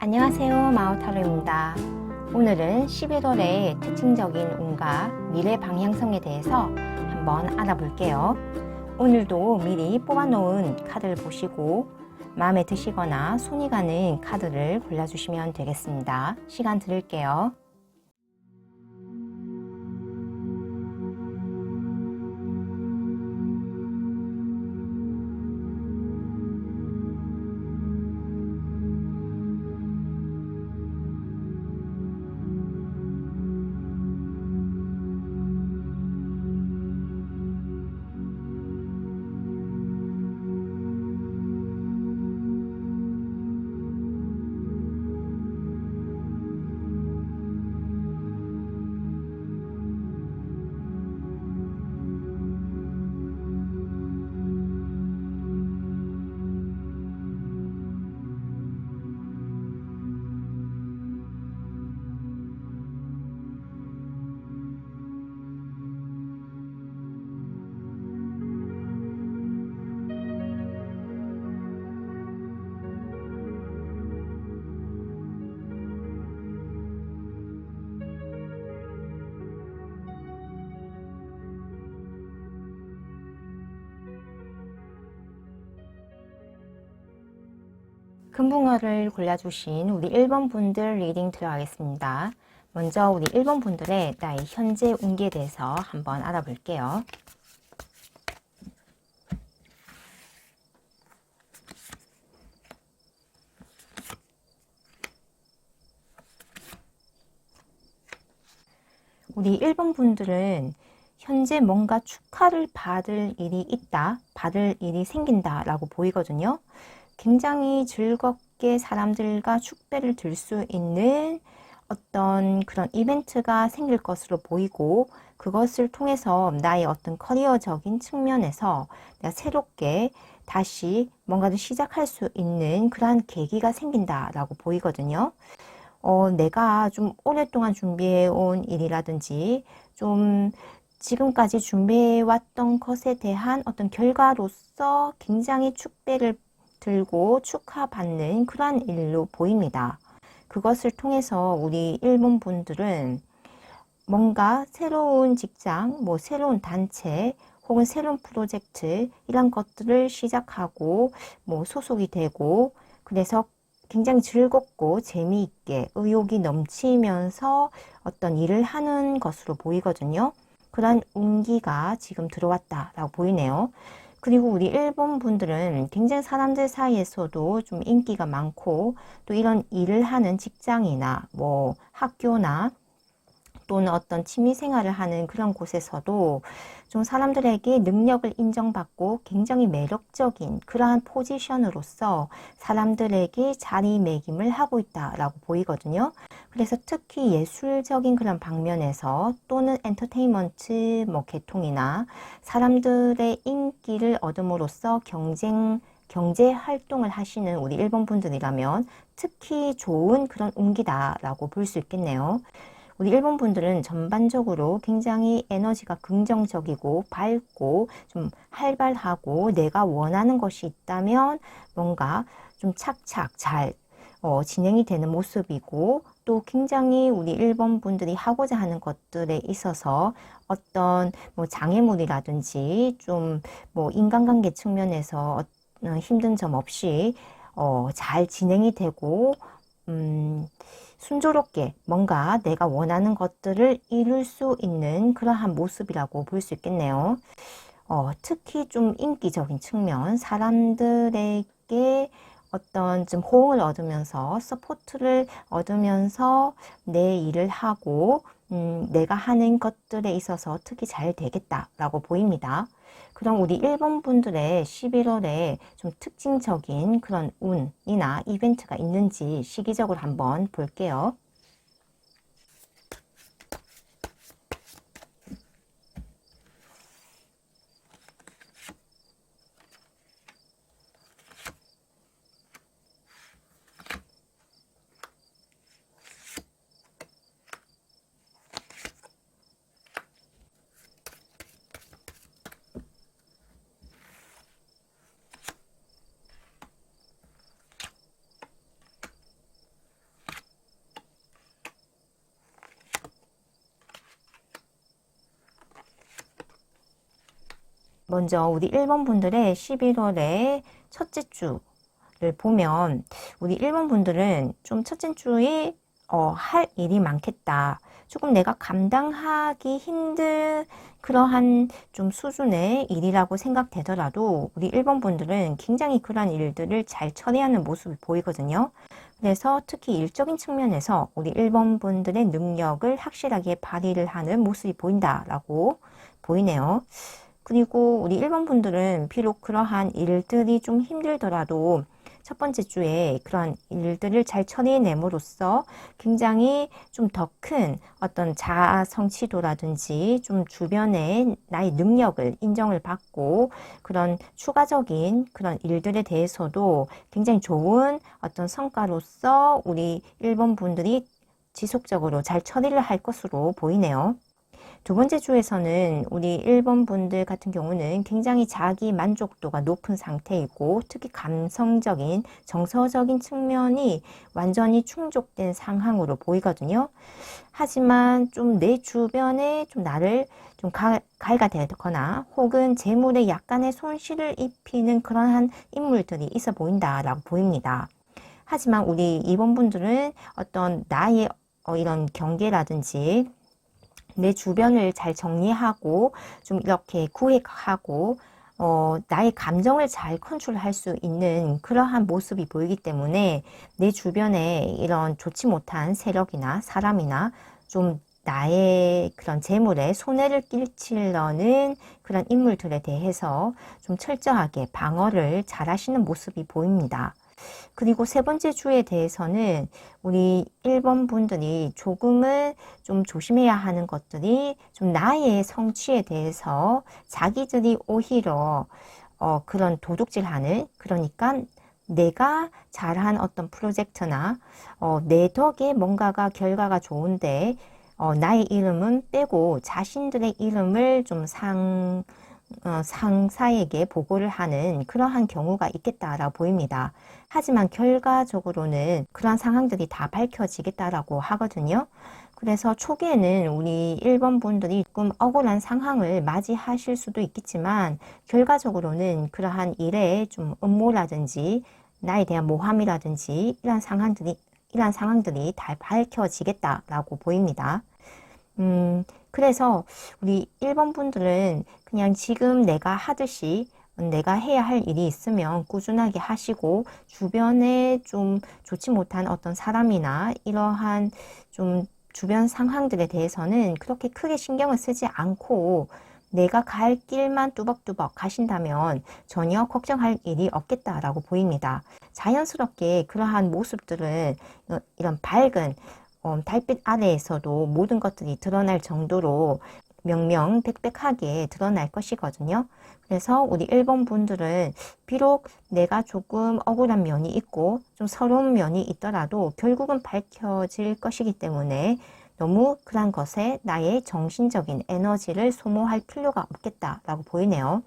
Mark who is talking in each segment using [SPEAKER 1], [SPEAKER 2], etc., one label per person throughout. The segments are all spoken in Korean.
[SPEAKER 1] 안녕하세요, 마오타로입니다. 오늘은 11월의 특징적인 운과 미래 방향성에 대해서 한번 알아볼게요. 오늘도 미리 뽑아놓은 카드를 보시고 마음에 드시거나 손이 가는 카드를 골라주시면 되겠습니다. 시간 드릴게요. 금붕어를 골라주신 우리 1번 분들 리딩 들어가겠습니다. 먼저 우리 1번 분들의 나의 현재 운기에 대해서 한번 알아볼게요. 우리 1번 분들은 현재 뭔가 축하를 받을 일이 있다, 받을 일이 생긴다 라고 보이거든요. 굉장히 즐겁게 사람들과 축배를 들 수 있는 어떤 그런 이벤트가 생길 것으로 보이고, 그것을 통해서 나의 어떤 커리어적인 측면에서 내가 새롭게 다시 뭔가를 시작할 수 있는 그러한 계기가 생긴다라고 보이거든요. 내가 좀 오랫동안 준비해온 일이라든지 좀 지금까지 준비해왔던 것에 대한 어떤 결과로서 굉장히 축배를 들고 축하받는 그러한 일로 보입니다. 그것을 통해서 우리 일본 분들은 뭔가 새로운 직장, 새로운 단체, 혹은 새로운 프로젝트 이런 것들을 시작하고 소속이 되고, 그래서 굉장히 즐겁고 재미있게 의욕이 넘치면서 어떤 일을 하는 것으로 보이거든요. 그런 운기가 지금 들어왔다라고 보이네요. 그리고 우리 일본 분들은 굉장히 사람들 사이에서도 좀 인기가 많고, 또 이런 일을 하는 직장이나 학교나 또는 어떤 취미 생활을 하는 그런 곳에서도 좀 사람들에게 능력을 인정받고 굉장히 매력적인 그러한 포지션으로서 사람들에게 자리매김을 하고 있다라고 보이거든요. 그래서 특히 예술적인 그런 방면에서 또는 엔터테인먼트 계통이나 사람들의 인기를 얻음으로써 경제 활동을 하시는 우리 일본 분들이라면 특히 좋은 그런 운기다라고 볼 수 있겠네요. 우리 일본 분들은 전반적으로 굉장히 에너지가 긍정적이고 밝고 좀 활발하고, 내가 원하는 것이 있다면 뭔가 좀 착착 잘 진행이 되는 모습이고, 또 굉장히 우리 일본 분들이 하고자 하는 것들에 있어서 어떤 장애물이라든지 좀 인간관계 측면에서 힘든 점 없이 잘 진행이 되고, 순조롭게 뭔가 내가 원하는 것들을 이룰 수 있는 그러한 모습이라고 볼 수 있겠네요. 특히 좀 인기적인 측면, 사람들에게 어떤 좀 호응을 얻으면서 서포트를 얻으면서 내 일을 하고 내가 하는 것들에 있어서 특히 잘 되겠다라고 보입니다. 그럼 우리 일본 분들의 11월에 좀 특징적인 그런 운이나 이벤트가 있는지 시기적으로 한번 볼게요. 먼저 우리 1번 분들의 11월의 첫째 주를 보면 우리 1번 분들은 좀 첫째 주에 할 일이 많겠다. 조금 내가 감당하기 힘든 그러한 좀 수준의 일이라고 생각되더라도 우리 1번 분들은 굉장히 그러한 일들을 잘 처리하는 모습이 보이거든요. 그래서 특히 일적인 측면에서 우리 1번 분들의 능력을 확실하게 발휘를 하는 모습이 보인다라고 보이네요. 그리고 우리 1번 분들은 비록 그러한 일들이 좀 힘들더라도 첫 번째 주에 그런 일들을 잘 처리해냄으로써 굉장히 좀 더 큰 어떤 자아 성취도라든지 좀 주변에 나의 능력을 인정을 받고 그런 추가적인 그런 일들에 대해서도 굉장히 좋은 어떤 성과로서 우리 1번 분들이 지속적으로 잘 처리를 할 것으로 보이네요. 두 번째 주에서는 우리 1번 분들 같은 경우는 굉장히 자기 만족도가 높은 상태이고 특히 감성적인 정서적인 측면이 완전히 충족된 상황으로 보이거든요. 하지만 좀 내 주변에 좀 나를 좀 갈가대거나 혹은 재물에 약간의 손실을 입히는 그러한 인물들이 있어 보인다라고 보입니다. 하지만 우리 2번 분들은 어떤 나의 이런 경계라든지 내 주변을 잘 정리하고 좀 이렇게 구획하고 나의 감정을 잘 컨트롤할 수 있는 그러한 모습이 보이기 때문에 내 주변에 이런 좋지 못한 세력이나 사람이나 좀 나의 그런 재물에 손해를 끼치려는 그런 인물들에 대해서 좀 철저하게 방어를 잘 하시는 모습이 보입니다. 그리고 세 번째 주에 대해서는 우리 1번 분들이 조금은 좀 조심해야 하는 것들이 좀 나의 성취에 대해서 자기들이 오히려 그런 도둑질하는, 그러니까 내가 잘한 어떤 프로젝트나 내 덕에 뭔가가 결과가 좋은데 나의 이름은 빼고 자신들의 이름을 좀 상사에게 보고를 하는 그러한 경우가 있겠다라고 보입니다. 하지만 결과적으로는 그러한 상황들이 다 밝혀지겠다라고 하거든요. 그래서 초기에는 우리 1번 분들이 조금 억울한 상황을 맞이하실 수도 있겠지만 결과적으로는 그러한 일에 좀 음모라든지 나에 대한 모함이라든지 이러한 상황들이 다 밝혀지겠다라고 보입니다. 그래서 우리 1번 분들은 그냥 지금 내가 하듯이 내가 해야 할 일이 있으면 꾸준하게 하시고 주변에 좀 좋지 못한 어떤 사람이나 이러한 좀 주변 상황들에 대해서는 그렇게 크게 신경을 쓰지 않고 내가 갈 길만 뚜벅뚜벅 가신다면 전혀 걱정할 일이 없겠다라고 보입니다. 자연스럽게 그러한 모습들은 이런 밝은 달빛 아래에서도 모든 것들이 드러날 정도로 명명백백하게 드러날 것이거든요. 그래서 우리 1번 분들은 비록 내가 조금 억울한 면이 있고 좀 서러운 면이 있더라도 결국은 밝혀질 것이기 때문에 너무 그런 것에 나의 정신적인 에너지를 소모할 필요가 없겠다라고 보이네요.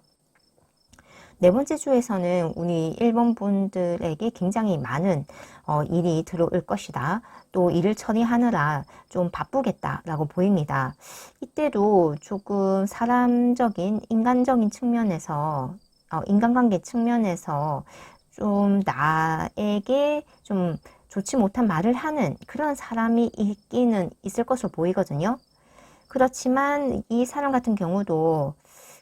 [SPEAKER 1] 네 번째 주에서는 우리 1번 분들에게 굉장히 많은 일이 들어올 것이다. 또 일을 처리하느라 좀 바쁘겠다라고 보입니다. 이때도 조금 사람적인, 인간적인 측면에서, 인간관계 측면에서 좀 나에게 좀 좋지 못한 말을 하는 그런 사람이 있기는 있을 것으로 보이거든요. 그렇지만 이 사람 같은 경우도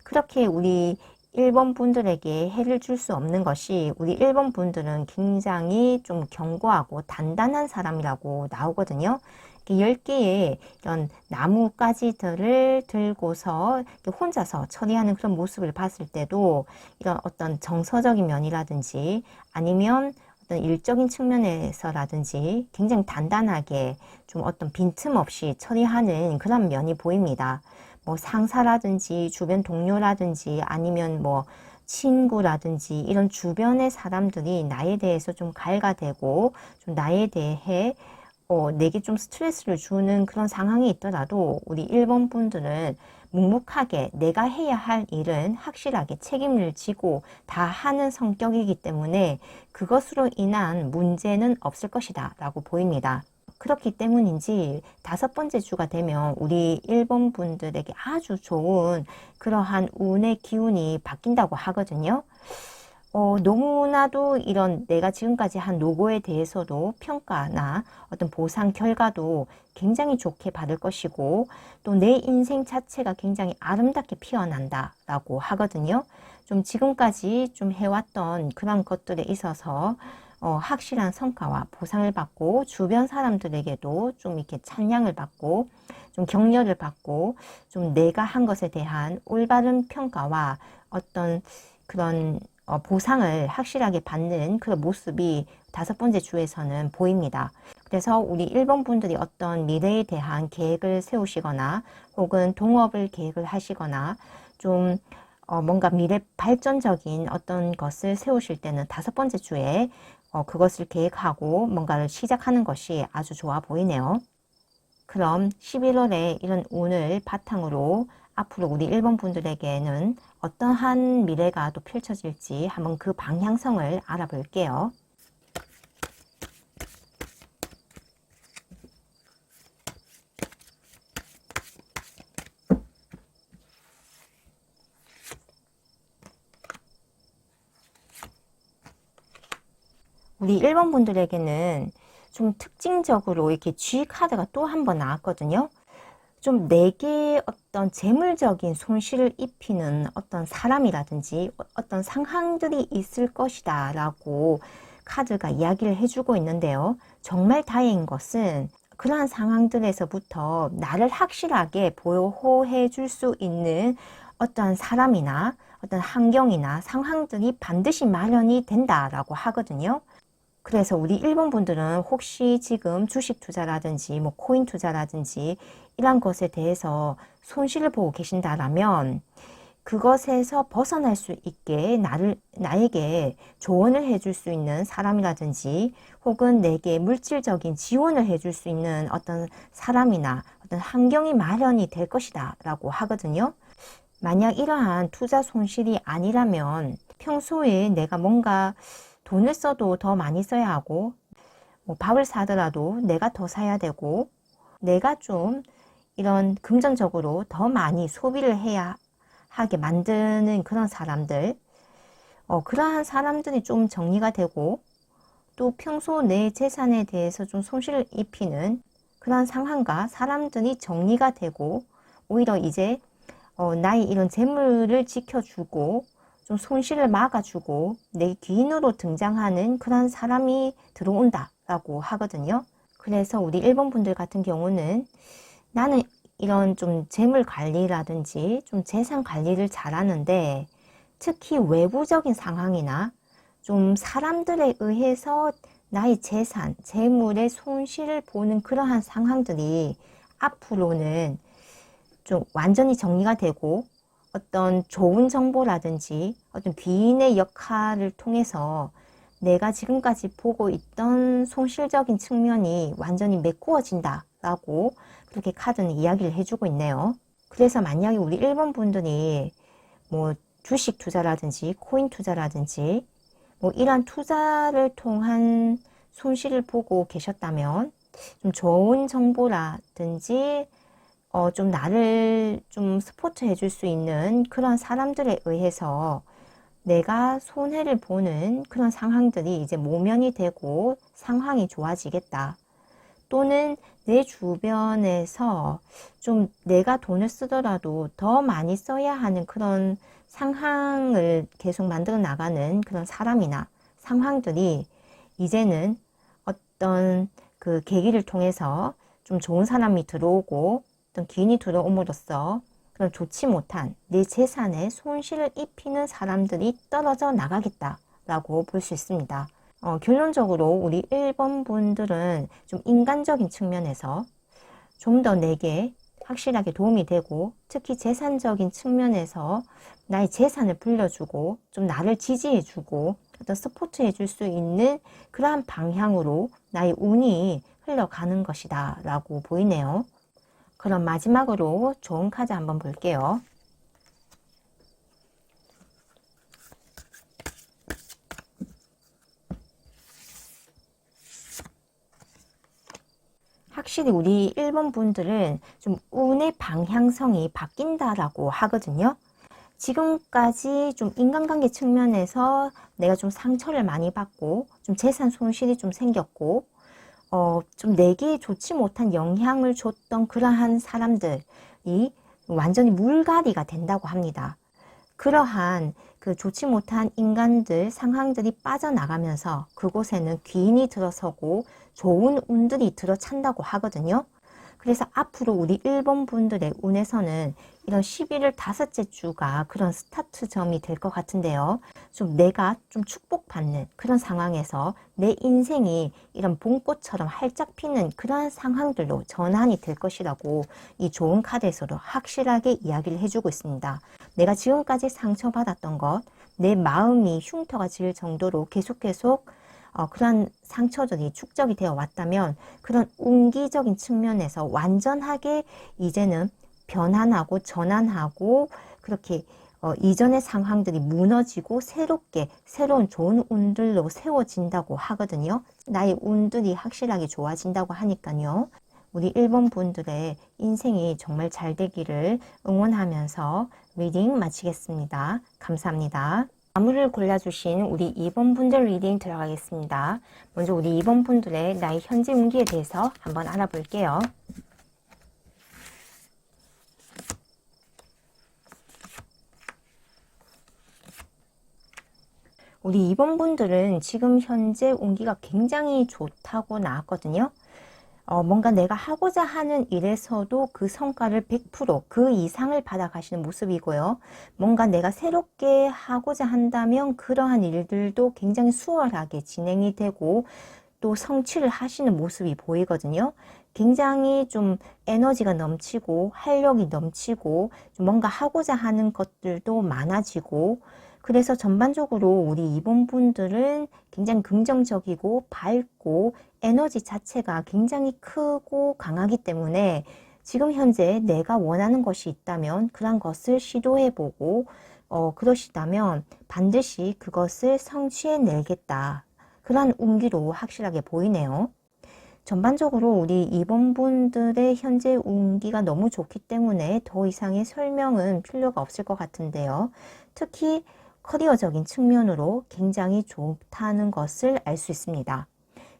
[SPEAKER 1] 그렇게 우리 1번 분들에게 해를 줄 수 없는 것이 우리 1번 분들은 굉장히 좀 견고하고 단단한 사람이라고 나오거든요. 10개의 이런 나뭇가지들을 들고서 혼자서 처리하는 그런 모습을 봤을 때도 이런 어떤 정서적인 면이라든지 아니면 어떤 일적인 측면에서라든지 굉장히 단단하게 좀 어떤 빈틈없이 처리하는 그런 면이 보입니다. 뭐 상사라든지 주변 동료라든지 아니면 뭐 친구라든지 이런 주변의 사람들이 나에 대해서 좀 갈가대고 좀 나에 대해 내게 좀 스트레스를 주는 그런 상황이 있더라도 우리 1번 분들은 묵묵하게 내가 해야 할 일은 확실하게 책임을 지고 다 하는 성격이기 때문에 그것으로 인한 문제는 없을 것이다 라고 보입니다. 그렇기 때문인지 5번째 주가 되면 우리 1번 분들에게 아주 좋은 그러한 운의 기운이 바뀐다고 하거든요. 너무나도 이런 내가 지금까지 한 노고에 대해서도 평가나 어떤 보상 결과도 굉장히 좋게 받을 것이고, 또 내 인생 자체가 굉장히 아름답게 피어난다라고 하거든요. 좀 지금까지 좀 해왔던 그런 것들에 있어서 확실한 성과와 보상을 받고, 주변 사람들에게도 좀 이렇게 찬양을 받고, 좀 격려를 받고, 좀 내가 한 것에 대한 올바른 평가와 어떤 그런 보상을 확실하게 받는 그런 모습이 5번째 주에서는 보입니다. 그래서 우리 1번 분들이 어떤 미래에 대한 계획을 세우시거나 혹은 동업을 계획을 하시거나 좀 뭔가 미래 발전적인 어떤 것을 세우실 때는 5번째 주에 그것을 계획하고 뭔가를 시작하는 것이 아주 좋아 보이네요. 그럼 11월에 이런 운을 바탕으로 앞으로 우리 1번 분들에게는 어떠한 미래가 또 펼쳐질지 한번 그 방향성을 알아볼게요. 우리 1번 분들에게는 좀 특징적으로 이렇게 G 카드가 또 한 번 나왔거든요. 좀 내게 어떤 재물적인 손실을 입히는 어떤 사람이라든지 어떤 상황들이 있을 것이다 라고 카드가 이야기를 해주고 있는데요. 정말 다행인 것은 그러한 상황들에서부터 나를 확실하게 보호해 줄 수 있는 어떤 사람이나 어떤 환경이나 상황들이 반드시 마련이 된다라고 하거든요. 그래서 우리 1번 분들은 혹시 지금 주식 투자라든지 뭐 코인 투자라든지 이런 것에 대해서 손실을 보고 계신다라면 그것에서 벗어날 수 있게 나에게 조언을 해줄 수 있는 사람이라든지 혹은 내게 물질적인 지원을 해줄 수 있는 어떤 사람이나 어떤 환경이 마련이 될 것이다 라고 하거든요. 만약 이러한 투자 손실이 아니라면 평소에 내가 뭔가 돈을 써도 더 많이 써야 하고, 뭐 밥을 사더라도 내가 더 사야 되고, 내가 좀 이런 금전적으로 더 많이 소비를 해야 하게 만드는 그런 사람들, 그러한 사람들이 좀 정리가 되고, 또 평소 내 재산에 대해서 좀 손실을 입히는 그런 상황과 사람들이 정리가 되고, 오히려 이제 나의 이런 재물을 지켜주고 좀 손실을 막아주고 내 귀인으로 등장하는 그런 사람이 들어온다라고 하거든요. 그래서 우리 1번 분들 같은 경우는 나는 이런 좀 재물 관리라든지 좀 재산 관리를 잘하는데 특히 외부적인 상황이나 좀 사람들에 의해서 나의 재산, 재물의 손실을 보는 그러한 상황들이 앞으로는 좀 완전히 정리가 되고 어떤 좋은 정보라든지 어떤 귀인의 역할을 통해서 내가 지금까지 보고 있던 손실적인 측면이 완전히 메꾸어진다 라고 그렇게 카드는 이야기를 해주고 있네요. 그래서 만약에 우리 1번 분들이 뭐 주식 투자라든지 코인 투자라든지 뭐 이런 투자를 통한 손실을 보고 계셨다면 좀 좋은 정보라든지 좀 나를 좀 스포트 해줄 수 있는 그런 사람들에 의해서 내가 손해를 보는 그런 상황들이 이제 모면이 되고 상황이 좋아지겠다. 또는 내 주변에서 좀 내가 돈을 쓰더라도 더 많이 써야 하는 그런 상황을 계속 만들어 나가는 그런 사람이나 상황들이 이제는 어떤 그 계기를 통해서 좀 좋은 사람이 들어오고 어떤 기인이 들어옴으로써 그런 좋지 못한 내 재산에 손실을 입히는 사람들이 떨어져 나가겠다라고 볼 수 있습니다. 결론적으로 우리 1번 분들은 좀 인간적인 측면에서 좀 더 내게 확실하게 도움이 되고 특히 재산적인 측면에서 나의 재산을 불려주고 좀 나를 지지해주고 어떤 서포트해 줄 수 있는 그러한 방향으로 나의 운이 흘러가는 것이다 라고 보이네요. 그럼 마지막으로 좋은 카드 한번 볼게요. 확실히 우리 1번 분들은 좀 운의 방향성이 바뀐다라고 하거든요. 지금까지 좀 인간관계 측면에서 내가 좀 상처를 많이 받고 좀 재산 손실이 좀 생겼고 좀 내게 좋지 못한 영향을 줬던 그러한 사람들이 완전히 물갈이가 된다고 합니다. 그러한 그 좋지 못한 인간들, 상황들이 빠져나가면서 그곳에는 귀인이 들어서고 좋은 운들이 들어찬다고 하거든요. 그래서 앞으로 우리 1번 분들의 운에서는 이런 11월 다섯째 주가 그런 스타트점이 될 것 같은데요. 좀 내가 좀 축복받는 그런 상황에서 내 인생이 이런 봄꽃처럼 활짝 피는 그러한 상황들로 전환이 될 것이라고 이 좋은 카드에서도 확실하게 이야기를 해주고 있습니다. 내가 지금까지 상처받았던 것, 내 마음이 흉터가 질 정도로 계속 그런 상처들이 축적이 되어 왔다면 그런 운기적인 측면에서 완전하게 이제는 변환하고 전환하고 그렇게 이전의 상황들이 무너지고 새롭게 새로운 좋은 운들로 세워진다고 하거든요. 나의 운들이 확실하게 좋아진다고 하니까요. 우리 1번 분들의 인생이 정말 잘 되기를 응원하면서 리딩 마치겠습니다. 감사합니다. 나무를 골라주신 우리 2번 분들 리딩 들어가겠습니다. 먼저 우리 2번 분들의 나의 현재 운기에 대해서 한번 알아볼게요. 우리 2번 분들은 지금 현재 운기가 굉장히 좋다고 나왔거든요. 뭔가 내가 하고자 하는 일에서도 그 성과를 100% 그 이상을 받아가시는 모습이고요. 뭔가 내가 새롭게 하고자 한다면 그러한 일들도 굉장히 수월하게 진행이 되고 또 성취를 하시는 모습이 보이거든요. 굉장히 좀 에너지가 넘치고 활력이 넘치고 좀 뭔가 하고자 하는 것들도 많아지고 그래서 전반적으로 우리 2번 분들은 굉장히 긍정적이고 밝고 에너지 자체가 굉장히 크고 강하기 때문에 지금 현재 내가 원하는 것이 있다면 그런 것을 시도해보고 그러시다면 반드시 그것을 성취해내겠다. 그런 운기로 확실하게 보이네요. 전반적으로 우리 2번 분들의 현재 운기가 너무 좋기 때문에 더 이상의 설명은 필요가 없을 것 같은데요. 특히 커리어적인 측면으로 굉장히 좋다는 것을 알 수 있습니다.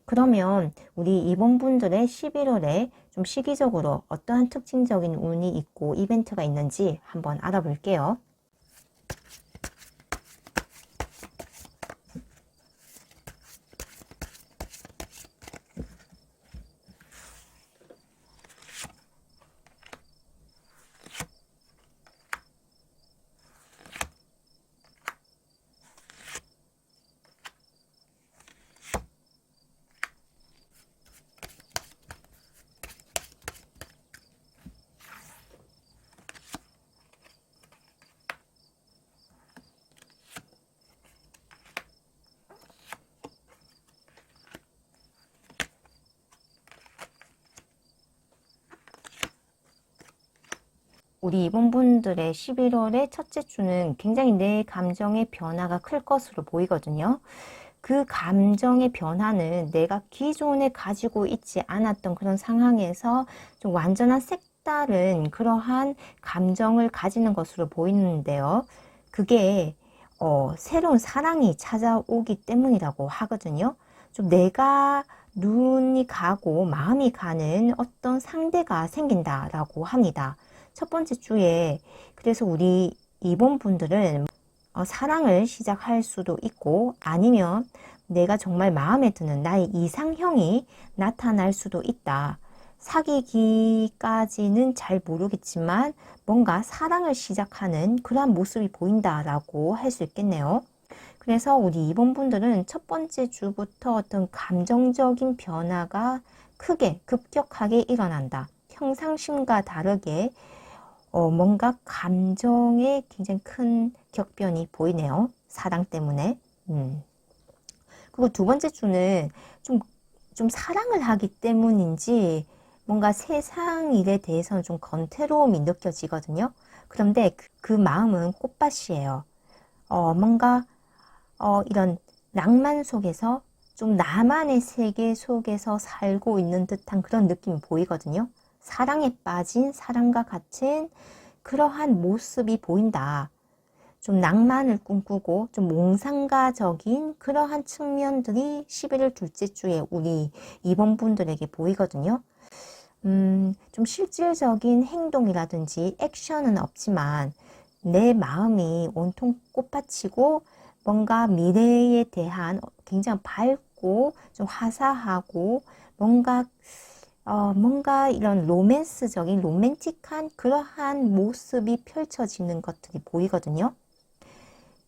[SPEAKER 1] 그러면 우리 2번 분들의 11월에 좀 시기적으로 어떠한 특징적인 운이 있고 이벤트가 있는지 한번 알아볼게요. 우리 2번 분들의 11월의 첫째 주는 굉장히 내 감정의 변화가 클 것으로 보이거든요. 그 감정의 변화는 내가 기존에 가지고 있지 않았던 그런 상황에서 좀 완전한 색다른 그러한 감정을 가지는 것으로 보이는데요. 그게 새로운 사랑이 찾아오기 때문이라고 하거든요. 좀 내가 눈이 가고 마음이 가는 어떤 상대가 생긴다라고 합니다. 첫 번째 주에 그래서 우리 2번 분들은 사랑을 시작할 수도 있고 아니면 내가 정말 마음에 드는 나의 이상형이 나타날 수도 있다. 사귀기까지는 잘 모르겠지만 뭔가 사랑을 시작하는 그러한 모습이 보인다라고 할 수 있겠네요. 그래서 우리 2번 분들은 첫 번째 주부터 어떤 감정적인 변화가 크게 급격하게 일어난다. 평상심과 다르게 뭔가 감정에 굉장히 큰 격변이 보이네요. 사랑 때문에. 그리고 두 번째 주는 좀 사랑을 하기 때문인지 뭔가 세상 일에 대해서는 좀 건태로움이 느껴지거든요. 그런데 그 마음은 꽃밭이에요. 뭔가 이런 낭만 속에서 좀 나만의 세계 속에서 살고 있는 듯한 그런 느낌이 보이거든요. 사랑에 빠진 사람과 같은 그러한 모습이 보인다. 좀 낭만을 꿈꾸고 좀 몽상가적인 그러한 측면들이 11월 둘째 주에 우리 이번 분들에게 보이거든요. 좀 실질적인 행동이라든지 액션은 없지만 내 마음이 온통 꽃밭이고 뭔가 미래에 대한 굉장히 밝고 좀 화사하고 뭔가 이런 로맨스적인 로맨틱한 그러한 모습이 펼쳐지는 것들이 보이거든요.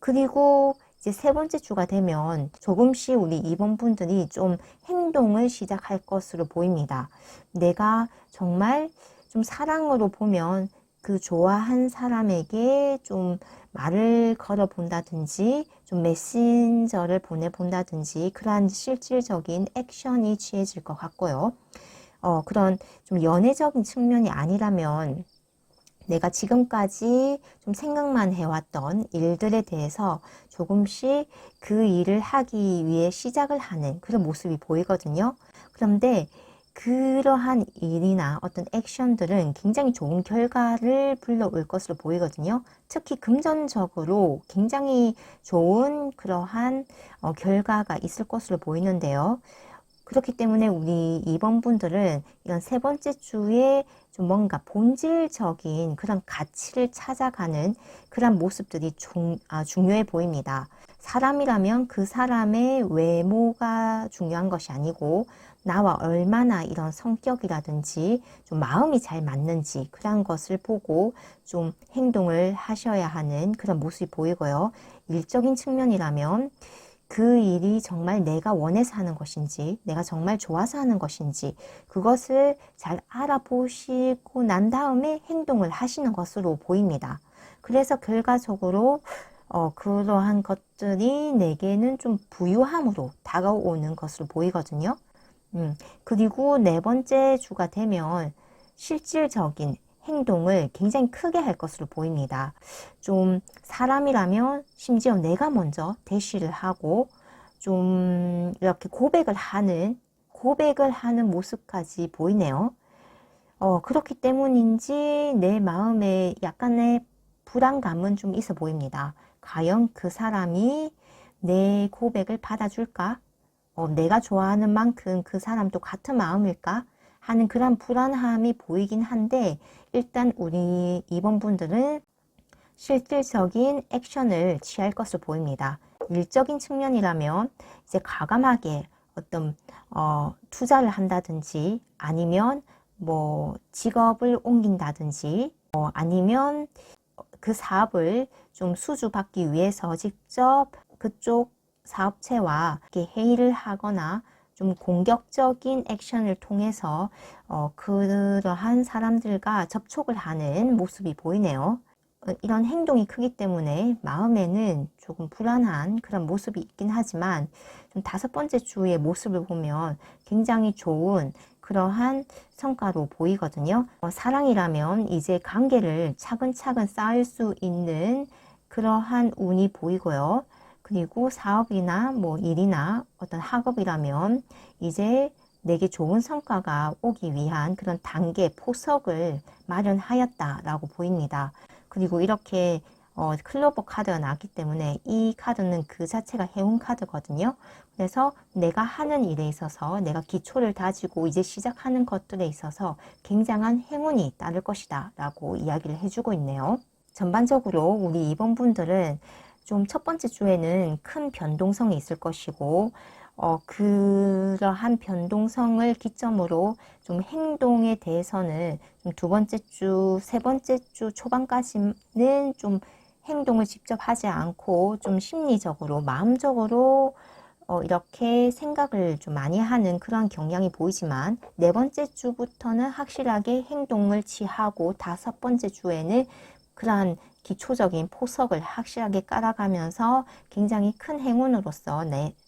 [SPEAKER 1] 그리고 이제 세 번째 주가 되면 조금씩 우리 이번 분들이 좀 행동을 시작할 것으로 보입니다. 내가 정말 좀 사랑으로 보면 그 좋아한 사람에게 좀 말을 걸어 본다든지 좀 메신저를 보내 본다든지 그러한 실질적인 액션이 취해질 것 같고요. 그런 좀 연애적인 측면이 아니라면 내가 지금까지 좀 생각만 해왔던 일들에 대해서 조금씩 그 일을 하기 위해 시작을 하는 그런 모습이 보이거든요. 그런데 그러한 일이나 어떤 액션들은 굉장히 좋은 결과를 불러올 것으로 보이거든요. 특히 금전적으로 굉장히 좋은 그러한 결과가 있을 것으로 보이는데요. 그렇기 때문에 우리 이번 분들은 이런 세 번째 주에 좀 뭔가 본질적인 그런 가치를 찾아가는 그런 모습들이 중요해 보입니다. 사람이라면 그 사람의 외모가 중요한 것이 아니고 나와 얼마나 이런 성격이라든지 좀 마음이 잘 맞는지 그런 것을 보고 좀 행동을 하셔야 하는 그런 모습이 보이고요. 일적인 측면이라면 그 일이 정말 내가 원해서 하는 것인지, 내가 정말 좋아서 하는 것인지, 그것을 잘 알아보시고 난 다음에 행동을 하시는 것으로 보입니다. 그래서 결과적으로, 그러한 것들이 내게는 좀 부유함으로 다가오는 것으로 보이거든요. 그리고 네 번째 주가 되면 실질적인 행동을 굉장히 크게 할 것으로 보입니다. 좀 사람이라면 심지어 내가 먼저 대시를 하고 좀 이렇게 고백을 하는 모습까지 보이네요. 그렇기 때문인지 내 마음에 약간의 불안감은 좀 있어 보입니다. 과연 그 사람이 내 고백을 받아줄까? 내가 좋아하는 만큼 그 사람도 같은 마음일까? 하는 그런 불안함이 보이긴 한데 일단 우리 이번 분들은 실질적인 액션을 취할 것으로 보입니다. 일적인 측면이라면 이제 과감하게 어떤 투자를 한다든지 아니면 뭐 직업을 옮긴다든지 아니면 그 사업을 좀 수주받기 위해서 직접 그쪽 사업체와 이렇게 회의를 하거나 좀 공격적인 액션을 통해서 그러한 사람들과 접촉을 하는 모습이 보이네요. 이런 행동이 크기 때문에 마음에는 조금 불안한 그런 모습이 있긴 하지만 좀 다섯 번째 주의 모습을 보면 굉장히 좋은 그러한 성과로 보이거든요. 사랑이라면 이제 관계를 차근차근 쌓을 수 있는 그러한 운이 보이고요. 그리고 사업이나 뭐 일이나 어떤 학업이라면 이제 내게 좋은 성과가 오기 위한 그런 단계, 포석을 마련하였다라고 보입니다. 그리고 이렇게 클로버 카드가 나왔기 때문에 이 카드는 그 자체가 해운 카드거든요. 그래서 내가 하는 일에 있어서 내가 기초를 다지고 이제 시작하는 것들에 있어서 굉장한 행운이 따를 것이다 라고 이야기를 해주고 있네요. 전반적으로 우리 이번 분들은 좀 첫 번째 주에는 큰 변동성이 있을 것이고 그러한 변동성을 기점으로 좀 행동에 대해서는 좀 두 번째 주, 세 번째 주 초반까지는 좀 행동을 직접 하지 않고 좀 심리적으로, 마음적으로 이렇게 생각을 좀 많이 하는 그런 경향이 보이지만 네 번째 주부터는 확실하게 행동을 취하고 다섯 번째 주에는 그러한 기초적인 포석을 확실하게 깔아가면서 굉장히 큰 행운으로서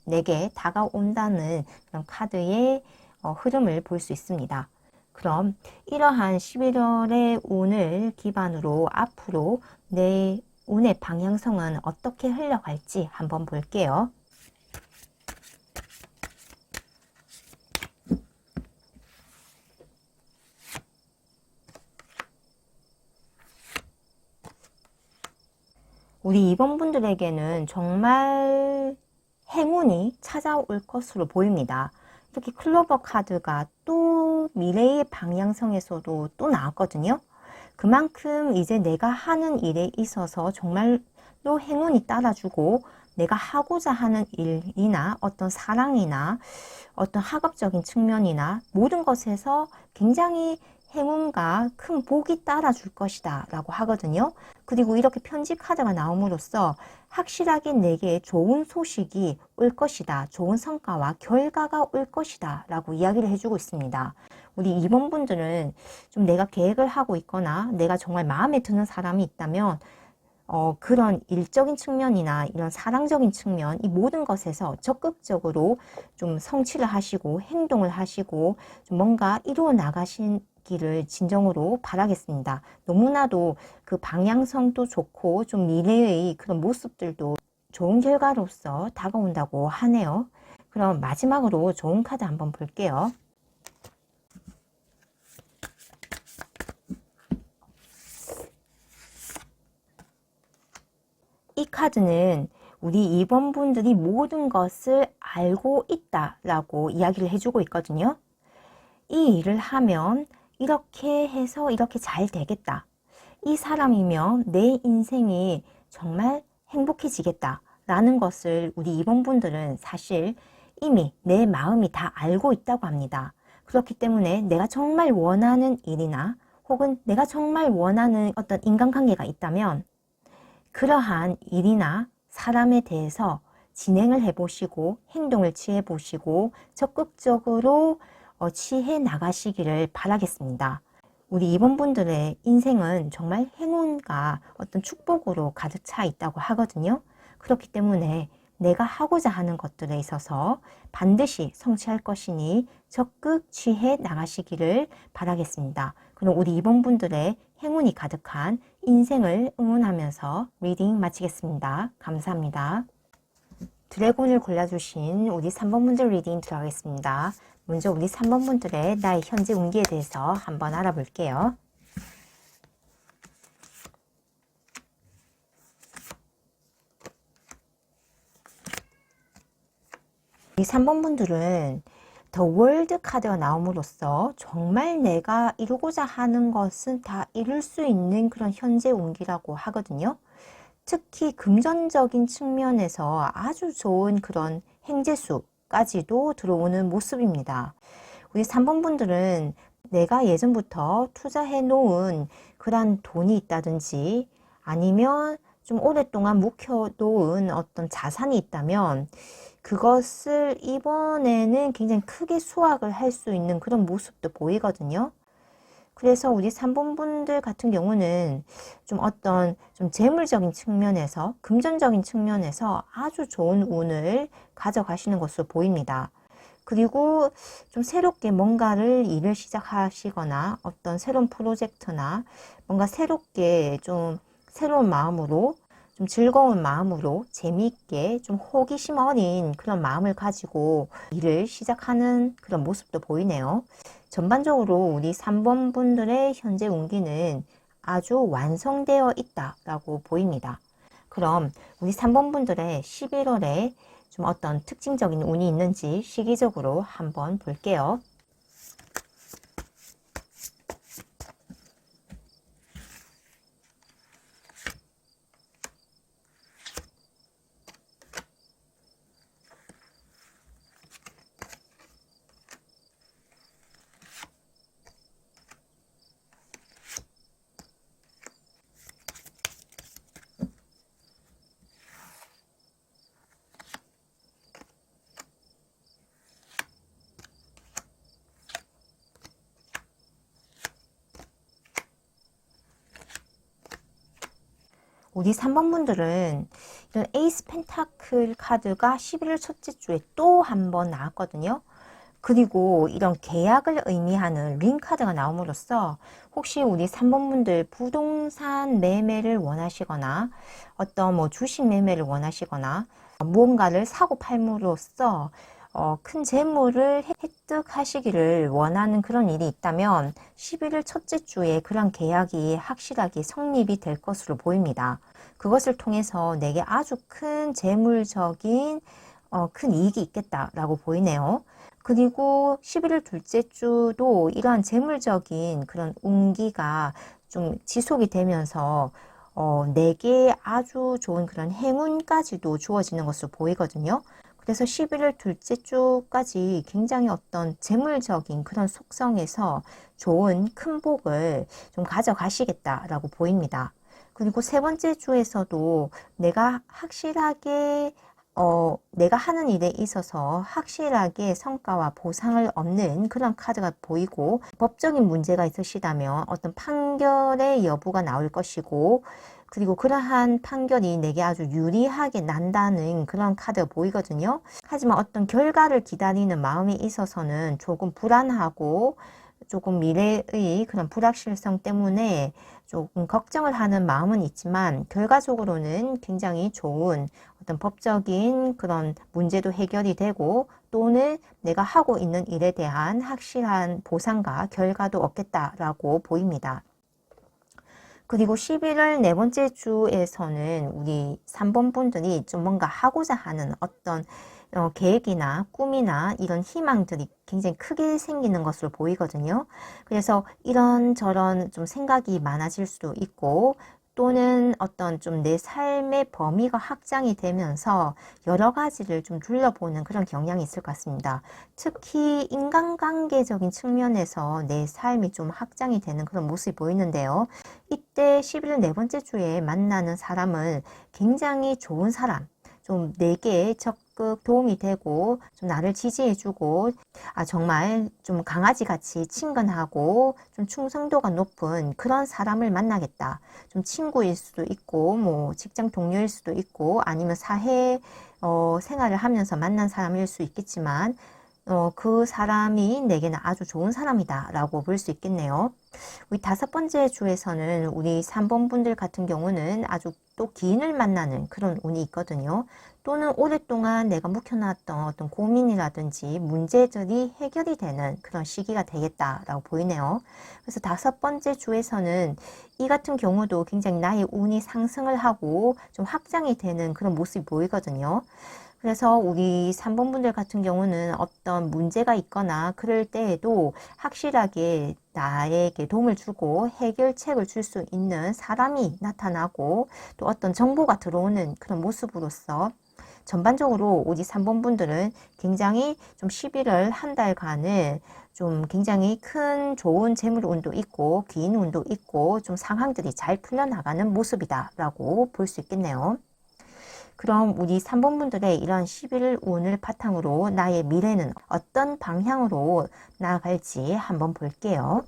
[SPEAKER 1] 내게 다가온다는 그런 카드의 흐름을 볼 수 있습니다. 그럼 이러한 11월의 운을 기반으로 앞으로 내 운의 방향성은 어떻게 흘러갈지 한번 볼게요. 우리 2번 분들에게는 정말 행운이 찾아올 것으로 보입니다. 이렇게 클로버 카드가 또 미래의 방향성에서도 또 나왔거든요. 그만큼 이제 내가 하는 일에 있어서 정말로 행운이 따라주고 내가 하고자 하는 일이나 어떤 사랑이나 어떤 학업적인 측면이나 모든 것에서 굉장히 행운과 큰 복이 따라줄 것이다 라고 하거든요. 그리고 이렇게 편지 카드가 나옴으로써 확실하게 내게 좋은 소식이 올 것이다, 좋은 성과와 결과가 올 것이다 라고 이야기를 해주고 있습니다. 우리 2번 분들은 좀 내가 계획을 하고 있거나 내가 정말 마음에 드는 사람이 있다면 그런 일적인 측면이나 이런 사랑적인 측면, 이 모든 것에서 적극적으로 좀 성취를 하시고 행동을 하시고 좀 뭔가 이루어 나가시기를 진정으로 바라겠습니다. 너무나도 그 방향성도 좋고 좀 미래의 그런 모습들도 좋은 결과로서 다가온다고 하네요. 그럼 마지막으로 좋은 카드 한번 볼게요. 이 카드는 우리 2번 분들이 모든 것을 알고 있다라고 이야기를 해주고 있거든요. 이 일을 하면 이렇게 해서 이렇게 잘 되겠다. 이 사람이면 내 인생이 정말 행복해지겠다. 라는 것을 우리 2번 분들은 사실 이미 내 마음이 다 알고 있다고 합니다. 그렇기 때문에 내가 정말 원하는 일이나 혹은 내가 정말 원하는 어떤 인간관계가 있다면 그러한 일이나 사람에 대해서 진행을 해보시고 행동을 취해 보시고 적극적으로 취해 나가시기를 바라겠습니다. 우리 2번 분들의 인생은 정말 행운과 어떤 축복으로 가득 차 있다고 하거든요. 그렇기 때문에 내가 하고자 하는 것들에 있어서 반드시 성취할 것이니 적극 취해 나가시기를 바라겠습니다. 그럼 우리 2번 분들의 행운이 가득한 인생을 응원하면서 리딩 마치겠습니다. 감사합니다. 드래곤을 골라주신 우리 3번 분들 리딩 들어가겠습니다. 먼저 우리 3번 분들의 나의 현재 운기에 대해서 한번 알아볼게요. 이 3번 분들은 더 월드 카드가 나옴으로써 정말 내가 이루고자 하는 것은 다 이룰 수 있는 그런 현재 운기라고 하거든요. 특히 금전적인 측면에서 아주 좋은 그런 행재수까지도 들어오는 모습입니다. 우리 3번 분들은 내가 예전부터 투자해 놓은 그런 돈이 있다든지 아니면 좀 오랫동안 묵혀 놓은 어떤 자산이 있다면 그것을 이번에는 굉장히 크게 수확을 할 수 있는 그런 모습도 보이거든요. 그래서 우리 3번 분들 같은 경우는 좀 어떤 좀 재물적인 측면에서 금전적인 측면에서 아주 좋은 운을 가져가시는 것으로 보입니다. 그리고 좀 새롭게 뭔가를 일을 시작하시거나 어떤 새로운 프로젝트나 뭔가 새롭게 좀 새로운 마음으로 좀 즐거운 마음으로 재미있게 좀 호기심 어린 그런 마음을 가지고 일을 시작하는 그런 모습도 보이네요. 전반적으로 우리 3번 분들의 현재 운기는 아주 완성되어 있다라고 보입니다. 그럼 우리 3번 분들의 11월에 좀 어떤 특징적인 운이 있는지 시기적으로 한번 볼게요. 우리 3번 분들은 이런 에이스 펜타클 카드가 11월 첫째 주에 또 한 번 나왔거든요. 그리고 이런 계약을 의미하는 링 카드가 나옴으로써 혹시 우리 3번 분들 부동산 매매를 원하시거나 어떤 뭐 주식 매매를 원하시거나 무언가를 사고 팔므로써 큰 재물을 획득하시기를 원하는 그런 일이 있다면 11월 첫째 주에 그런 계약이 확실하게 성립이 될 것으로 보입니다. 그것을 통해서 내게 아주 큰 재물적인 큰 이익이 있겠다라고 보이네요. 그리고 11월 둘째 주도 이러한 재물적인 그런 운기가 좀 지속이 되면서 내게 아주 좋은 그런 행운까지도 주어지는 것으로 보이거든요. 그래서 11월 둘째 주까지 굉장히 어떤 재물적인 그런 속성에서 좋은 큰 복을 좀 가져가시겠다라고 보입니다. 그리고 세 번째 주에서도 내가 확실하게 내가 하는 일에 있어서 확실하게 성과와 보상을 얻는 그런 카드가 보이고, 법적인 문제가 있으시다면 어떤 판결의 여부가 나올 것이고, 그리고 그러한 판결이 내게 아주 유리하게 난다는 그런 카드가 보이거든요. 하지만 어떤 결과를 기다리는 마음에 있어서는 조금 불안하고 조금 미래의 그런 불확실성 때문에 조금 걱정을 하는 마음은 있지만, 결과적으로는 굉장히 좋은 어떤 법적인 그런 문제도 해결이 되고, 또는 내가 하고 있는 일에 대한 확실한 보상과 결과도 얻겠다라고 보입니다. 그리고 11월 네 번째 주에서는 우리 3번 분들이 좀 뭔가 하고자 하는 어떤 계획이나 꿈이나 이런 희망들이 굉장히 크게 생기는 것으로 보이거든요. 그래서 이런저런 좀 생각이 많아질 수도 있고, 또는 어떤 좀 내 삶의 범위가 확장이 되면서 여러 가지를 좀 둘러보는 그런 경향이 있을 것 같습니다. 특히 인간관계적인 측면에서 내 삶이 좀 확장이 되는 그런 모습이 보이는데요. 이때 11월 네 번째 주에 만나는 사람은 굉장히 좋은 사람, 좀 내게 적극 도움이 되고 좀 나를 지지해주고, 정말 좀 강아지같이 친근하고 좀 충성도가 높은 그런 사람을 만나겠다. 좀 친구일 수도 있고, 뭐 직장 동료일 수도 있고, 아니면 사회 생활을 하면서 만난 사람일 수 있겠지만, 그 사람이 내게는 아주 좋은 사람이다 라고 볼 수 있겠네요. 우리 다섯 번째 주에서는 우리 3번 분들 같은 경우는 아주 또 기인을 만나는 그런 운이 있거든요. 또는 오랫동안 내가 묵혀놨던 어떤 고민이라든지 문제들이 해결이 되는 그런 시기가 되겠다라고 보이네요. 그래서 다섯 번째 주에서는 이 같은 경우도 굉장히 나의 운이 상승을 하고 좀 확장이 되는 그런 모습이 보이거든요. 그래서 우리 3번 분들 같은 경우는 어떤 문제가 있거나 그럴 때에도 확실하게 나에게 도움을 주고 해결책을 줄 수 있는 사람이 나타나고, 또 어떤 정보가 들어오는 그런 모습으로서 전반적으로 우리 3번 분들은 굉장히 좀 11월 한 달간을 좀 굉장히 큰 좋은 재물 운도 있고 귀인 운도 있고 좀 상황들이 잘 풀려나가는 모습이다 라고 볼 수 있겠네요. 그럼 우리 3번 분들의 이런 11일 운을 바탕으로 나의 미래는 어떤 방향으로 나아갈지 한번 볼게요.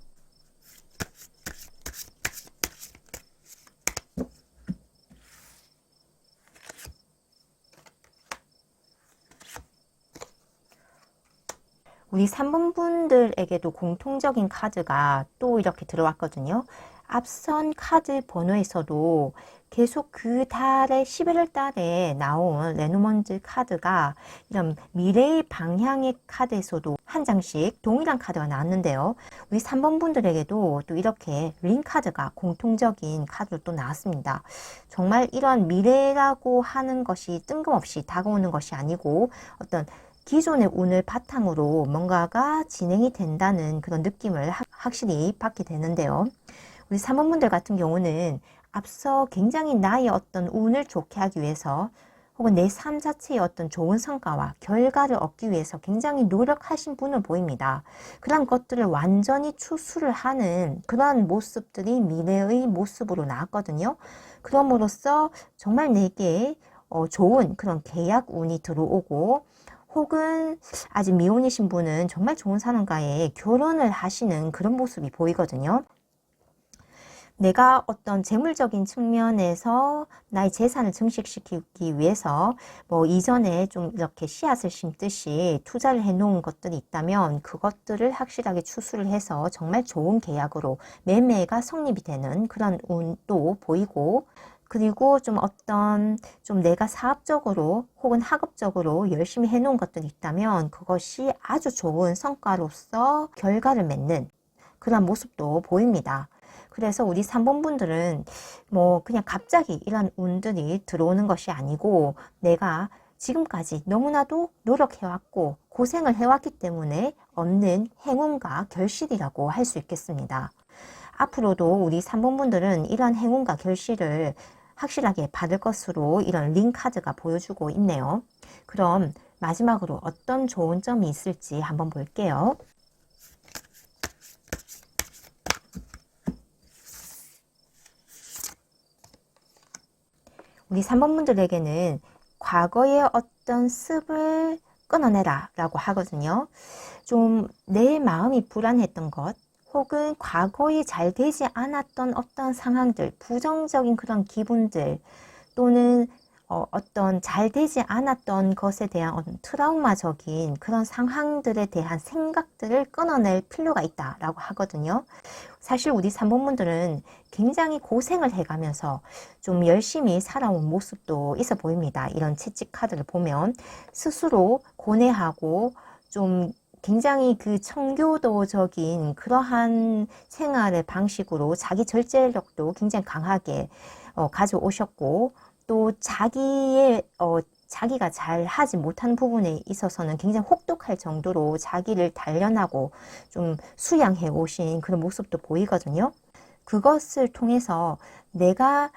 [SPEAKER 1] 우리 3번 분들에게도 공통적인 카드가 또 이렇게 들어왔거든요. 앞선 카드 번호에서도 계속 그 달에 11월 달에 나온 레노먼즈 카드가 이런 미래의 방향의 카드에서도 한 장씩 동일한 카드가 나왔는데요. 우리 3번 분들에게도 또 이렇게 링 카드가 공통적인 카드로 또 나왔습니다. 정말 이런 미래라고 하는 것이 뜬금없이 다가오는 것이 아니고 어떤 기존의 운을 바탕으로 뭔가가 진행이 된다는 그런 느낌을 확실히 받게 되는데요. 우리 3번 분들 같은 경우는 앞서 굉장히 나의 어떤 운을 좋게 하기 위해서 혹은 내 삶 자체의 어떤 좋은 성과와 결과를 얻기 위해서 굉장히 노력하신 분을 보입니다. 그런 것들을 완전히 추수를 하는 그런 모습들이 미래의 모습으로 나왔거든요. 그럼으로써 정말 내게 좋은 그런 계약 운이 들어오고, 혹은 아직 미혼이신 분은 정말 좋은 사람과의 결혼을 하시는 그런 모습이 보이거든요. 내가 어떤 재물적인 측면에서 나의 재산을 증식시키기 위해서 뭐 이전에 좀 이렇게 씨앗을 심듯이 투자를 해 놓은 것들이 있다면 그것들을 확실하게 추수를 해서 정말 좋은 계약으로 매매가 성립이 되는 그런 운도 보이고, 그리고 좀 어떤 좀 내가 사업적으로 혹은 학업적으로 열심히 해놓은 것들이 있다면 그것이 아주 좋은 성과로서 결과를 맺는 그런 모습도 보입니다. 그래서 우리 3번 분들은 뭐 그냥 갑자기 이런 운들이 들어오는 것이 아니고 내가 지금까지 너무나도 노력해왔고 고생을 해왔기 때문에 얻는 행운과 결실이라고 할 수 있겠습니다. 앞으로도 우리 3번 분들은 이러한 행운과 결실을 확실하게 받을 것으로 이런 링 카드가 보여주고 있네요. 그럼 마지막으로 어떤 좋은 점이 있을지 한번 볼게요. 우리 3번 분들에게는 과거의 어떤 습을 끊어내라 라고 하거든요. 좀 내 마음이 불안했던 것, 혹은 과거에 잘 되지 않았던 어떤 상황들, 부정적인 그런 기분들, 또는 어떤 잘 되지 않았던 것에 대한 어떤 트라우마적인 그런 상황들에 대한 생각들을 끊어낼 필요가 있다라고 하거든요. 사실 우리 3번 분들은 굉장히 고생을 해가면서 좀 열심히 살아온 모습도 있어 보입니다. 이런 채찍 카드를 보면 스스로 고뇌하고 좀 굉장히 그 청교도적인 그러한 생활의 방식으로 자기 절제력도 굉장히 강하게 가져오셨고, 또 자기가 잘 하지 못한 부분에 있어서는 굉장히 혹독할 정도로 자기를 단련하고 좀 수양해 오신 그런 모습도 보이거든요. 그것을 통해서 내가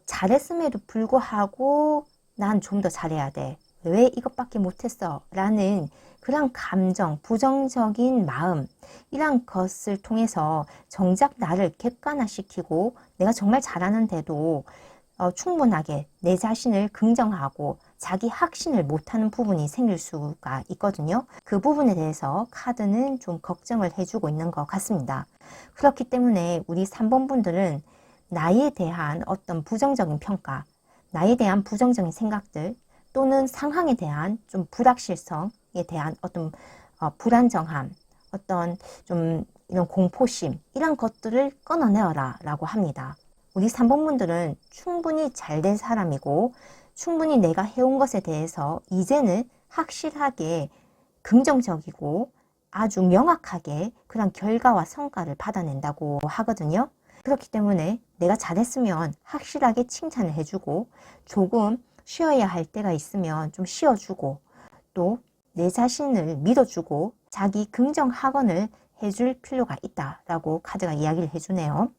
[SPEAKER 1] 잘했음에도 불구하고 난 좀 더 잘해야 돼. 왜 이것밖에 못했어? 라는 그런 감정, 부정적인 마음, 이런 것을 통해서 정작 나를 객관화시키고 내가 정말 잘하는데도 충분하게 내 자신을 긍정하고 자기 확신을 못하는 부분이 생길 수가 있거든요. 그 부분에 대해서 카드는 좀 걱정을 해주고 있는 것 같습니다. 그렇기 때문에 우리 3번 분들은 나에 대한 어떤 부정적인 평가, 나에 대한 부정적인 생각들, 또는 상황에 대한 좀 불확실성에 대한 어떤 불안정함, 어떤 좀 이런 공포심, 이런 것들을 끊어내어라 라고 합니다. 우리 3번 분들은 충분히 잘된 사람이고 충분히 내가 해온 것에 대해서 이제는 확실하게 긍정적이고 아주 명확하게 그런 결과와 성과를 받아낸다고 하거든요. 그렇기 때문에 내가 잘했으면 확실하게 칭찬을 해주고, 조금 쉬어야 할 때가 있으면 좀 쉬어주고, 또 내 자신을 믿어주고 자기 긍정 학원을 해줄 필요가 있다라고 카드가 이야기를 해주네요.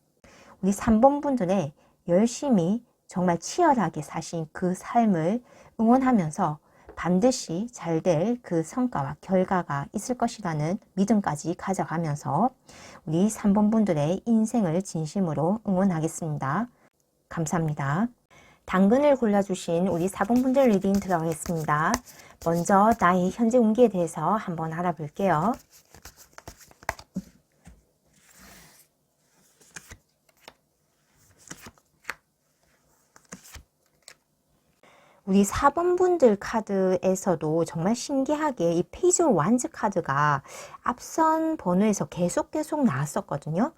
[SPEAKER 1] 우리 3번 분들의 열심히 정말 치열하게 사신 그 삶을 응원하면서 반드시 잘 될 그 성과와 결과가 있을 것이라는 믿음까지 가져가면서 우리 3번 분들의 인생을 진심으로 응원하겠습니다. 감사합니다. 당근을 골라주신 우리 4번 분들 리딩 들어가겠습니다. 먼저 나의 현재 운기에 대해서 한번 알아볼게요. 우리 4번 분들 카드에서도 정말 신기하게 이 페이지 오브 완즈 카드가 앞선 번호에서 계속 나왔었거든요.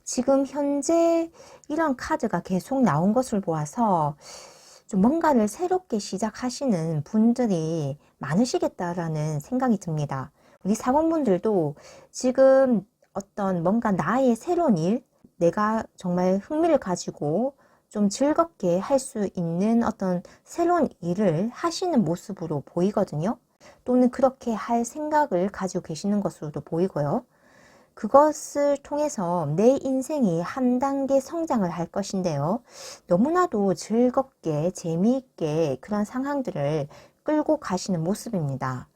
[SPEAKER 1] 지금 현재 이런 카드가 계속 나온 것을 보아서 좀 뭔가를 새롭게 시작하시는 분들이 많으시겠다라는 생각이 듭니다. 우리 4번 분들도 지금 어떤 뭔가 나의 새로운 일, 내가 정말 흥미를 가지고 좀 즐겁게 할 수 있는 어떤 새로운 일을 하시는 모습으로 보이거든요. 또는 그렇게 할 생각을 가지고 계시는 것으로도 보이고요. 그것을 통해서 내 인생이 한 단계 성장을 할 것인데요. 너무나도 즐겁게 재미있게 그런 상황들을 끌고 가시는 모습입니다.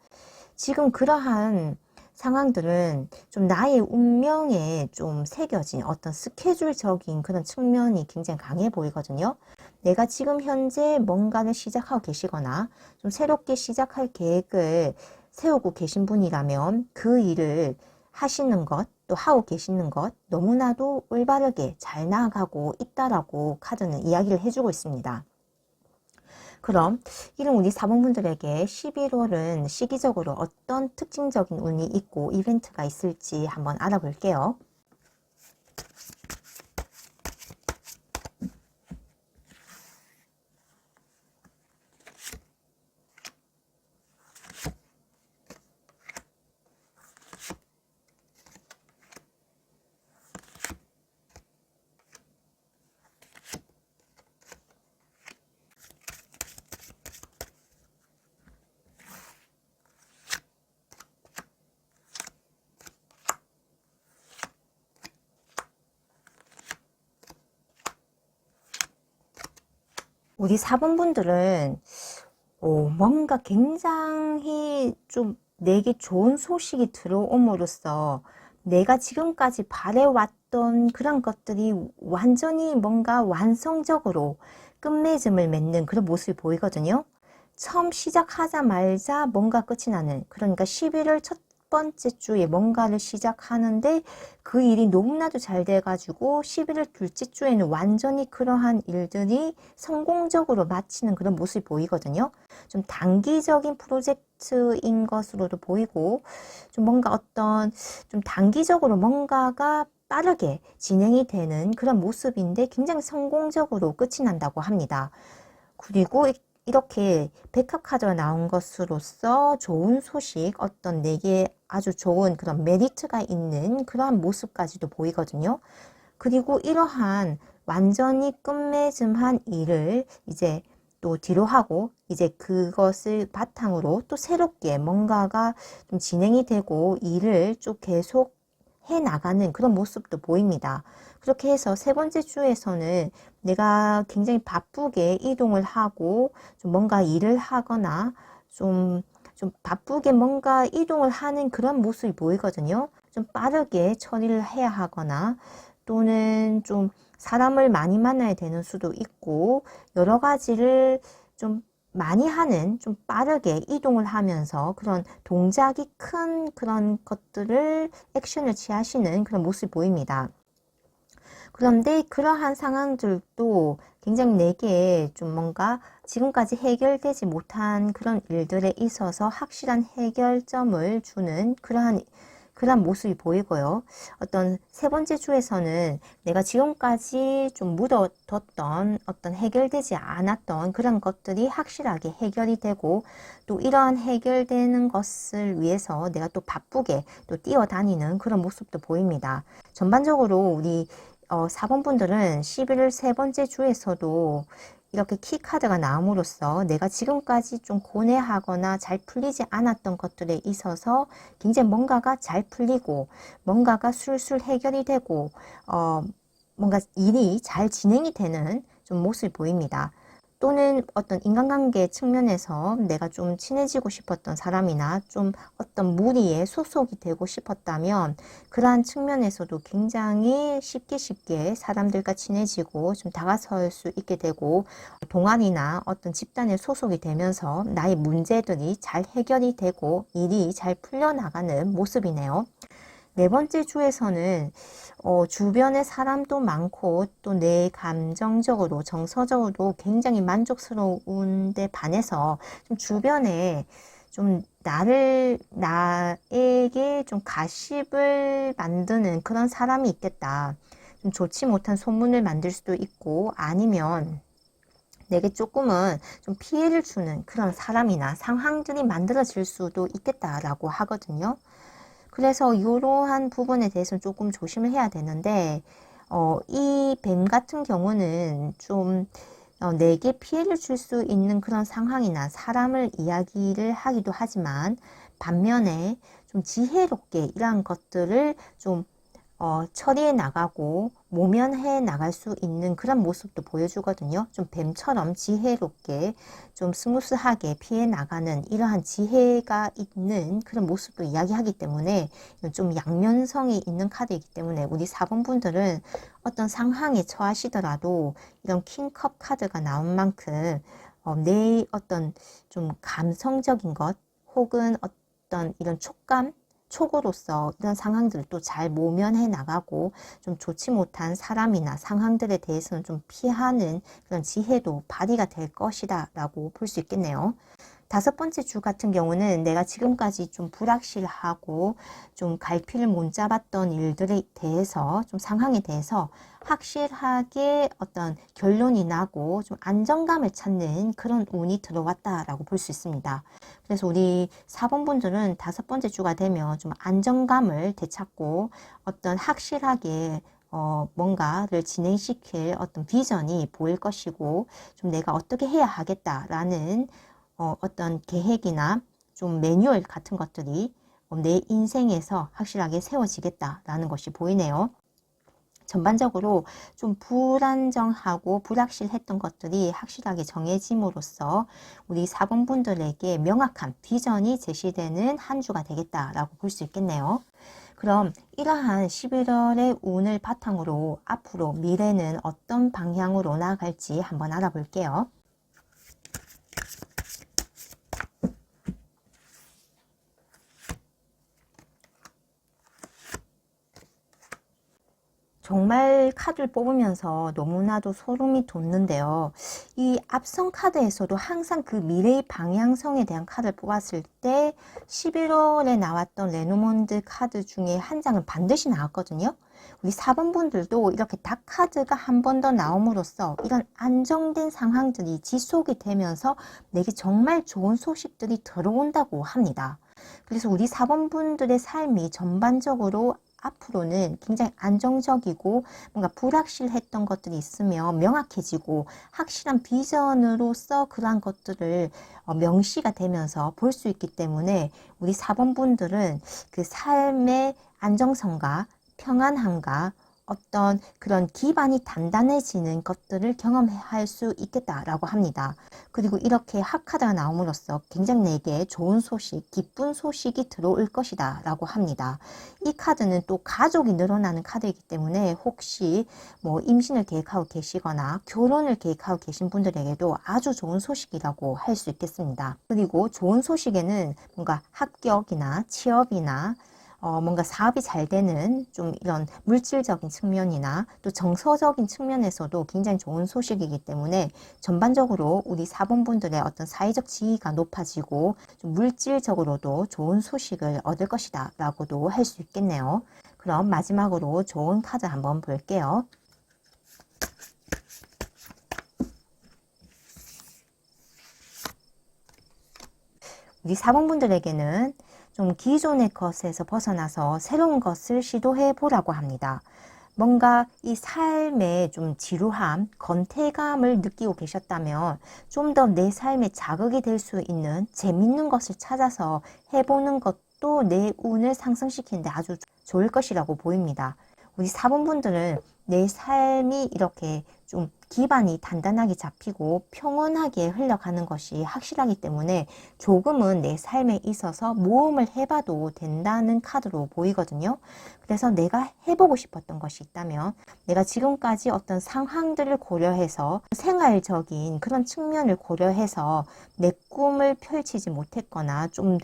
[SPEAKER 1] 지금 그러한 상황들은 좀 나의 운명에 좀 새겨진 어떤 스케줄적인 그런 측면이 굉장히 강해 보이거든요. 내가 지금 현재 뭔가를 시작하고 계시거나 좀 새롭게 시작할 계획을 세우고 계신 분이라면 그 일을 하시는 것, 또 하고 계시는 것 너무나도 올바르게 잘 나아가고 있다라고 카드는 이야기를 해주고 있습니다. 그럼 이런 우리 4번 분들에게 11월은 시기적으로 어떤 특징적인 운이 있고 이벤트가 있을지 한번 알아볼게요. 우리 4번 분들은 뭔가 굉장히 좀 내게 좋은 소식이 들어옴으로써 내가 지금까지 바래왔던 그런 것들이 완전히 뭔가 완성적으로 끝맺음을 맺는 그런 모습이 보이거든요. 처음 시작하자마자 뭔가 끝이 나는, 그러니까 11월 첫 번째 주에 뭔가를 시작하는데 그 일이 너무나도 잘 돼가지고 11월 둘째 주에는 완전히 그러한 일들이 성공적으로 마치는 그런 모습이 보이거든요. 좀 단기적인 프로젝트인 것으로도 보이고, 좀 뭔가 어떤 좀 단기적으로 뭔가가 빠르게 진행이 되는 그런 모습인데 굉장히 성공적으로 끝이 난다고 합니다. 그리고 이렇게 백합카드가 나온 것으로서 좋은 소식, 어떤 내게 아주 좋은 그런 메리트가 있는 그러한 모습까지도 보이거든요. 그리고 이러한 완전히 끝맺음한 일을 이제 또 뒤로 하고 이제 그것을 바탕으로 또 새롭게 뭔가가 좀 진행이 되고 일을 쭉 계속 해 나가는 그런 모습도 보입니다. 그렇게 해서 세 번째 주에서는 내가 굉장히 바쁘게 이동을 하고 좀 뭔가 일을 하거나 좀 바쁘게 뭔가 이동을 하는 그런 모습이 보이거든요. 좀 빠르게 처리를 해야 하거나 또는 좀 사람을 많이 만나야 되는 수도 있고 여러 가지를 좀 많이 하는, 좀 빠르게 이동을 하면서 그런 동작이 큰 그런 것들을 액션을 취하시는 그런 모습이 보입니다. 그런데 그러한 상황들도 굉장히 내게 좀 뭔가 지금까지 해결되지 못한 그런 일들에 있어서 확실한 해결점을 주는 그러한 모습이 보이고요. 어떤 세 번째 주에서는 내가 지금까지 좀 묻어뒀던 어떤 해결되지 않았던 그런 것들이 확실하게 해결이 되고 또 이러한 해결되는 것을 위해서 내가 또 바쁘게 또 뛰어다니는 그런 모습도 보입니다. 전반적으로 우리 4번 분들은 11월 세 번째 주에서도 이렇게 키카드가 나옴으로써 내가 지금까지 좀 고뇌하거나 잘 풀리지 않았던 것들에 있어서 굉장히 뭔가가 잘 풀리고 뭔가가 술술 해결이 되고 뭔가 일이 잘 진행이 되는 좀 모습이 보입니다. 또는 어떤 인간관계 측면에서 내가 좀 친해지고 싶었던 사람이나 좀 어떤 무리에 소속이 되고 싶었다면 그러한 측면에서도 굉장히 쉽게 사람들과 친해지고 좀 다가설 수 있게 되고 동아리나 어떤 집단에 소속이 되면서 나의 문제들이 잘 해결이 되고 일이 잘 풀려나가는 모습이네요. 네 번째 주에서는 주변에 사람도 많고 또 내 감정적으로 정서적으로 굉장히 만족스러운데 반해서 좀 주변에 좀 나에게 좀 가십을 만드는 그런 사람이 있겠다. 좀 좋지 못한 소문을 만들 수도 있고 아니면 내게 조금은 좀 피해를 주는 그런 사람이나 상황들이 만들어질 수도 있겠다라고 하거든요. 그래서 이러한 부분에 대해서는 조금 조심을 해야 되는데, 이 뱀 같은 경우는 좀 내게 피해를 줄 수 있는 그런 상황이나 사람을 이야기를 하기도 하지만, 반면에 좀 지혜롭게 이러한 것들을 좀 처리해 나가고 모면해 나갈 수 있는 그런 모습도 보여주거든요. 좀 뱀처럼 지혜롭게 좀 스무스하게 피해 나가는 이러한 지혜가 있는 그런 모습도 이야기하기 때문에 좀 양면성이 있는 카드이기 때문에 우리 4번 분들은 어떤 상황에 처하시더라도 이런 킹컵 카드가 나온 만큼 내 어떤 좀 감성적인 것 혹은 어떤 이런 촉으로서 이런 상황들을 또 잘 모면해 나가고 좀 좋지 못한 사람이나 상황들에 대해서는 좀 피하는 그런 지혜도 발휘가 될 것이다 라고 볼 수 있겠네요. 다섯 번째 주 같은 경우는 내가 지금까지 좀 불확실하고 좀 갈피를 못 잡았던 일들에 대해서 좀 상황에 대해서 확실하게 어떤 결론이 나고 좀 안정감을 찾는 그런 운이 들어왔다라고 볼 수 있습니다. 그래서 우리 4번 분들은 다섯 번째 주가 되면 좀 안정감을 되찾고 어떤 확실하게 뭔가를 진행시킬 어떤 비전이 보일 것이고 좀 내가 어떻게 해야 하겠다라는 어떤 계획이나 좀 매뉴얼 같은 것들이 내 인생에서 확실하게 세워지겠다라는 것이 보이네요. 전반적으로 좀 불안정하고 불확실했던 것들이 확실하게 정해짐으로써 우리 4번 분들에게 명확한 비전이 제시되는 한 주가 되겠다라고 볼 수 있겠네요. 그럼 이러한 11월의 운을 바탕으로 앞으로 미래는 어떤 방향으로 나아갈지 한번 알아볼게요. 정말 카드를 뽑으면서 너무나도 소름이 돋는데요. 이 앞선 카드에서도 항상 그 미래의 방향성에 대한 카드를 뽑았을 때 11월에 나왔던 레노몬드 카드 중에 한 장은 반드시 나왔거든요. 우리 4번 분들도 이렇게 닥 카드가 한 번 더 나옴으로써 이런 안정된 상황들이 지속이 되면서 내게 정말 좋은 소식들이 들어온다고 합니다. 그래서 우리 4번 분들의 삶이 전반적으로 앞으로는 굉장히 안정적이고 뭔가 불확실했던 것들이 있으면 명확해지고 확실한 비전으로서 그러한 것들을 명시가 되면서 볼 수 있기 때문에 우리 4번 분들은 그 삶의 안정성과 평안함과 어떤 그런 기반이 단단해지는 것들을 경험할 수 있겠다라고 합니다. 그리고 이렇게 합카드가 나옴으로써 굉장히 내게 좋은 소식, 기쁜 소식이 들어올 것이다 라고 합니다. 이 카드는 또 가족이 늘어나는 카드이기 때문에 혹시 뭐 임신을 계획하고 계시거나 결혼을 계획하고 계신 분들에게도 아주 좋은 소식이라고 할 수 있겠습니다. 그리고 좋은 소식에는 뭔가 합격이나 취업이나 뭔가 사업이 잘 되는 좀 이런 물질적인 측면이나 또 정서적인 측면에서도 굉장히 좋은 소식이기 때문에 전반적으로 우리 4번 분들의 어떤 사회적 지위가 높아지고 좀 물질적으로도 좋은 소식을 얻을 것이다 라고도 할 수 있겠네요. 그럼 마지막으로 좋은 카드 한번 볼게요. 우리 4번 분들에게는 좀 기존의 것에서 벗어나서 새로운 것을 시도해 보라고 합니다. 뭔가 이 삶의 좀 지루함, 건태감을 느끼고 계셨다면 좀 더 내 삶에 자극이 될 수 있는 재밌는 것을 찾아서 해보는 것도 내 운을 상승시키는데 아주 좋을 것이라고 보입니다. 우리 4번 분들은 내 삶이 이렇게 좀 기반이 단단하게 잡히고 평온하게 흘러가는 것이 확실하기 때문에 조금은 내 삶에 있어서 모험을 해봐도 된다는 카드로 보이거든요. 그래서 내가 해보고 싶었던 것이 있다면 내가 지금까지 어떤 상황들을 고려해서 생활적인 그런 측면을 고려해서 내 꿈을 펼치지 못했거나 좀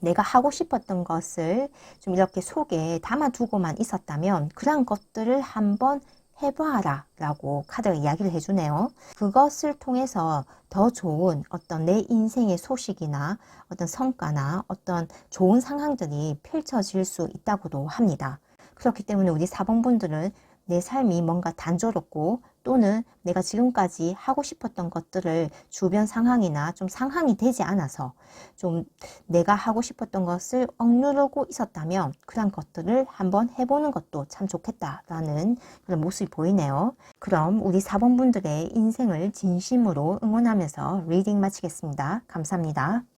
[SPEAKER 1] 내가 하고 싶었던 것을 좀 이렇게 속에 담아두고만 있었다면 그런 것들을 한번 해봐라 라고 카드가 이야기를 해주네요. 그것을 통해서 더 좋은 어떤 내 인생의 소식이나 어떤 성과나 어떤 좋은 상황들이 펼쳐질 수 있다고도 합니다. 그렇기 때문에 우리 4번 분들은 내 삶이 뭔가 단조롭고 또는 내가 지금까지 하고 싶었던 것들을 주변 상황이나 좀 상황이 되지 않아서 좀 내가 하고 싶었던 것을 억누르고 있었다면 그런 것들을 한번 해보는 것도 참 좋겠다라는 그런 모습이 보이네요. 그럼 우리 4번 분들의 인생을 진심으로 응원하면서 리딩 마치겠습니다. 감사합니다.